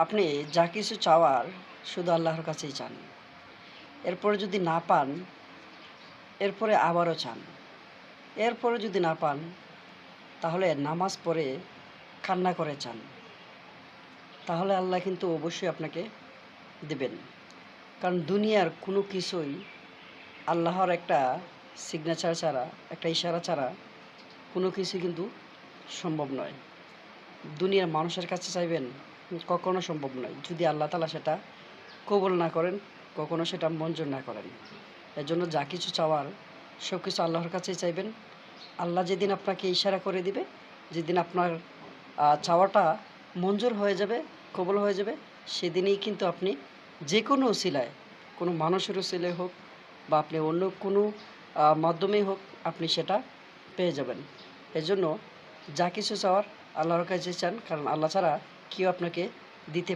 আপনি যা কিছু চাওয়ার শুধু আল্লাহর কাছেই চান। এরপরে যদি না পান, এরপরে আবারও চান। এরপরে যদি না পান, তাহলে নামাজ পড়ে কান্না করে চান। তাহলে আল্লাহ কিন্তু অবশ্যই আপনাকে দেবেন। কারণ দুনিয়ার কোনো কিছুই আল্লাহর একটা সিগনেচার ছাড়া, একটা ইশারা ছাড়া কোনো কিছুই কিন্তু সম্ভব নয়। দুনিয়ার মানুষের কাছে চাইবেন, কখনো সম্ভব নয়। যদি আল্লাহ তাআলা সেটা কবুল না করেন, কখনো সেটা মঞ্জুর না করেন। এজন্য যা কিছু চাওয়ার সব কিছু আল্লাহর কাছেই চাইবেন। আল্লাহ যেদিন আপনাকে ইশারা করে দিবে, যেদিন আপনার চাওয়াটা মঞ্জুর হয়ে যাবে, কবুল হয়ে যাবে, সেদিনই কিন্তু আপনি যে কোনো উসিলায়, কোনো মানুষের উসিলায় হোক বা আপনি অন্য কোনো মাধ্যমেই হোক, আপনি সেটা পেয়ে যাবেন। এজন্য যা কিছু চাওয়ার আল্লাহর কাছে চান, কারণ আল্লাহ ছাড়া কেউ আপনাকে দিতে